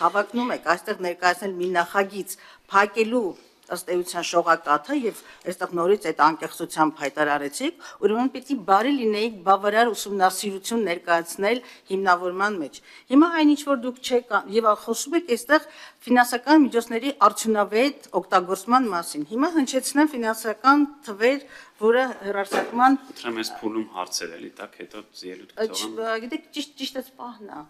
հավակնում եք այստեղ ներկայացնել մի նախագիծ փակելու ըստ էության շողակաթը եւ այստեղ նորից այդ անկեղծությամբ հայտարարեցիք, ուրեմն պիտի բարի լինեիք բավարար ուսումնասիրություն ներկայացնել հիմնավորման մեջ։ Հիմա այնինչ որ դուք չեք եւ խոսում եք այստեղ ֆինանսական միջոցների արդյունավետ օգտագործման մասին։ Հիմա հնչեցնեմ ֆինանսական թվեր, որը հեռարձակման Տրեմ ես փուլում հարցեր էլի, տակ հետո ելույթ կցողան։ Գիտեք, ճիշտ է պահն է։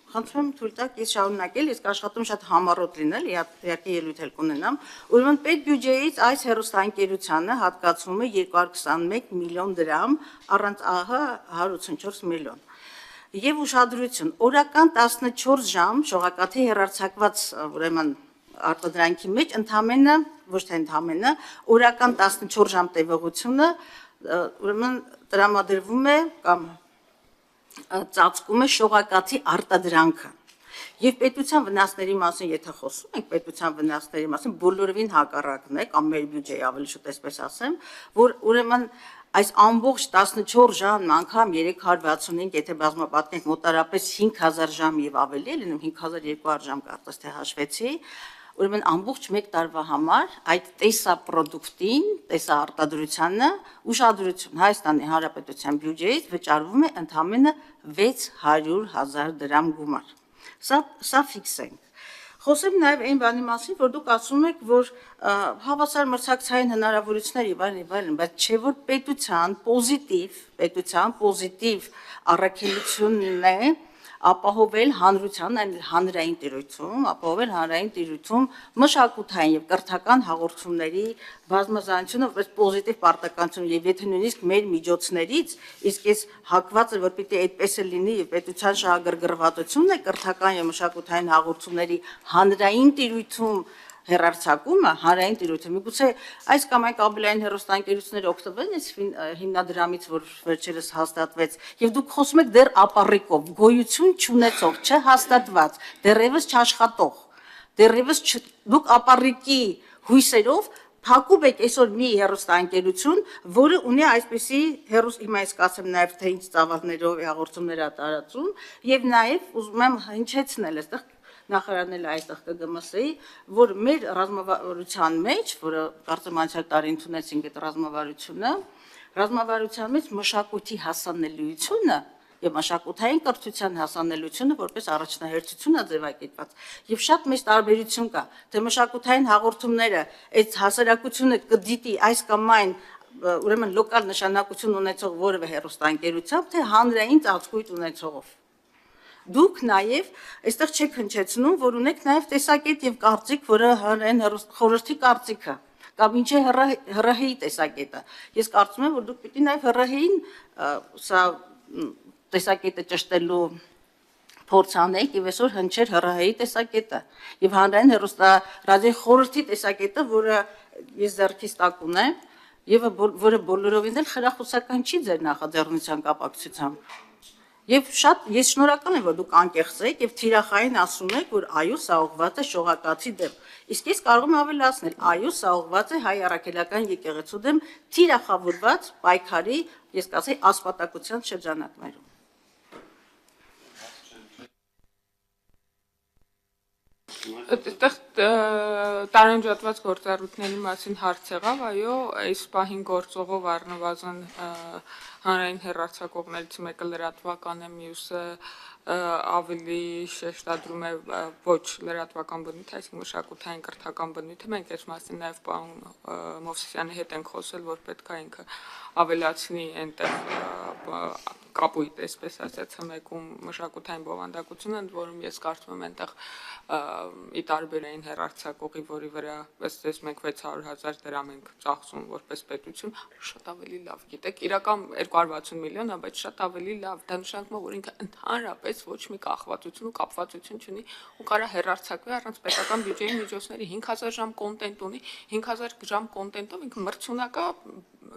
Խնդրում եմ թույլ տաք ես շարունակել, ես կաշխատում շատ համառոտ լինել, իհարկե ելույթ էլ կունենամ, ուրեմն պետբյուջեից այս հեռուստաընկերությանը հատկացվում է 221 միլիոն դրամ, առանց ԱՀ 184 միլիոն։ Եվ ուշադրություն, օրական 14 ժամ շողակաթի հեռարձակված ուրեմն արտադրանքի մեջ ընդամենը, ոչ թե ընդամենը, օրական 14 ժամ տևողությունը ուրեմն տրամադրվում է կամ ծածկում է շողակաթի արտադրանքը։ Եվ պետության վնասների մասին, եթե խոսում ենք պետության վնասների մասին, բոլորովին հակառակն է, կամ մեր բյուջեի ավելի շուտ այսպես ասեմ, որ ուրեմն այս ամբողջ 14 ժամն անգամ 365, եթե բազմապատկենք մոտարապես 5000 ժամ եւ ավելի է լինում, 5200 ժամ կարծես թե հաշվեցի, ուրեմն ամբողջ մեկ տարվա համար այդ տեսապրոդուկտին, տեսաարտադրությանը ուշադրություն Հայաստանի Հանրապետության բյուջեից վճարվում է ընդամենը 600,000 դրամ գումար։ Սա ֆիքսենք։ Խոսեմ նաև այն բանի մասին, որ դուք ասում եք, որ հավասար մրցակցային հնարավորություններ եւ այլն, բայց չէ որ պետության պոզիտիվ առաքելությունն է ապահովել հանրության, այն հանրային տիրույթում, ապահովել հանրային տիրույթում մշակութային եւ կրթական հաղորդումների բազմազանությունը, որպես պոզիտիվ պարտականություն եւ եթե նույնիսկ մեր միջոցներից, իսկ ես հակված եմ, որ պիտի այդպես է լինի եւ պետության շահագրգռվածությունն է կրթական եւ մշակութային հաղորդումների հանրային տիրույթում հեռարձակումը հանրային տիրույթը միգուցե այս կամ այն կաբելային հեռուստաընկերությունները օգտվեն այս հիմնադրամից, որ վերջերս հաստատվեց, եւ դուք խոսում եք դեռ ապառիկով, գոյություն չունեցող, չհաստատված, դեռևս չաշխատող, դեռևս դուք ապառիկի հույսերով փակում եք այսօր մի հեռուստաընկերություն, որը ունի այսպիսի հիմա ես կասեմ նաեւ թե ինչ ծավալներով հաղորդումներ է տարածում, եւ նաեւ ուզում եմ հնչեցնել այստեղ նախարարնել այստեղ ԿԳՄՍ-ի, որ մեր ռազմավարության մեջ, որը կարծեմ անցյալ տարի ընդունեցինք այդ ռազմավարության մեջ մշակույթի հասանելիությունը եւ մշակութային կրթության հասանելիությունը որպես առաջնահերթություն է ձևակերպված եւ շատ մեծ տարբերություն կա թե մշակութային հաղորդումները այդ հասարակությունը կդիտի այս կամ այն ուրեմն լոկալ նշանակություն ունեցող որևէ հեռուստաընկերությամբ թե հանրային ծածկույթ ունեցողով Դուք նաև այստեղ չեք հնչեցնում, որ ունեք նաև տեսակետ եւ կարծիք, որը հանրային խորհրդի կարծիքը կամ ինչ է ՀՌՀ-ի տեսակետը։ Ես կարծում եմ, որ դուք պիտի նաև ՀՌՀ-ին սա տեսակետը ճշտելու փորձ անեք եւ այսօր հնչեր ՀՌՀ-ի տեսակետը եւ հանրային հեռուստարադիոյի խորհրդի տեսակետը, որը ես ձեռքիս տակ ունեմ եւ որը բոլորովին էլ խրախուսական չի ձեր նախաձեռնության կապակցությամբ։ Եվ շատ ես շնորհակալ եմ, որ դուք անկեղծ եք եւ թիրախային ասում եք, որ այո, սա ուղղված է շողակաթի դեմ։ Իսկ ես կարող եմ ավելացնել, այո, սա ուղղված է հայ առաքելական եկեղեցու դեմ թիրախավորված պայքարի, ես կասեի, ասպատակության շրջանակներում։ Այդտեղ տարանջատված գործառույթների մասին հարց եղավ, այո, այս պահին գործողով առնվազն հանրային հեռարձակողներից մեկը լրատվական է, մյուսը ավելի շեշտադրում է ոչ լրատվական բնույթ, այսինքն մշակութային կրթական բնույթը, մենք այս մասին նաև պարոն Մովսիսյանի հետ ենք խոսել, որ պետք է ինքը ավելացնի այնտեղ կապույտ, այսպես ասած, հմեկում մշակութային բովանդակությունը, ընդ որում ես կարծում եմ այնտեղ ի տարբերային հեռարձակողի, որի վրա ըստ մենք 600,000 դրամ ենք ծախսում որպես պետություն, շատ ավելի լավ, գիտեք, իրական 260 միլիոն է, բայց շատ ավելի լավ, դա նշանակում է, որ ինքը ընդհանրապես ոչ մի կախվածություն ու կապվածություն չունի ու կարա հեռարձակվի առանց պետական բյուջեի միջոցների 5000 ժամ կոնտենտ ունի, 5000 ժամ կոնտենտով ինքը մրցունակա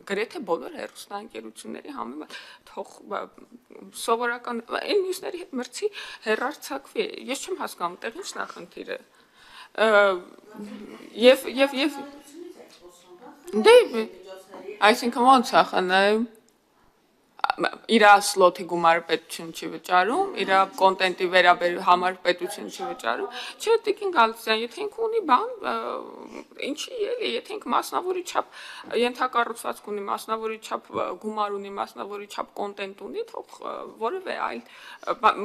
գրեթե բոլոր հեռուստաընկերությունների համեմատ թող սովորական այն մյուսների հետ մրցի հեռարձակվի։ Ես չեմ հասկանում, տեղ ի՞նչն է խնդիրը։ Եվ դե այսինքն ոնց է խնդրում իր սլոթի գումարը պետություն չի վճարում, իր կոնտենտի համար պետություն չի վճարում։ Չէ, Տիկին Գալստյան, եթե ինքը ունի բան, ինչի էլի, եթե ինքը մասնավորի չափ ենթակառուցվածք ունի, մասնավորի չափ գումար ունի, մասնավորի չափ կոնտենտ ունի, թող որևէ այլ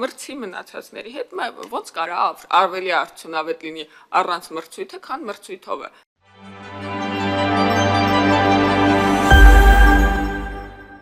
մրցի մնացածների հետ ոնց կարա ավելի արդյունավետ լինի առանց մրցույթը, քան մրցույթով է։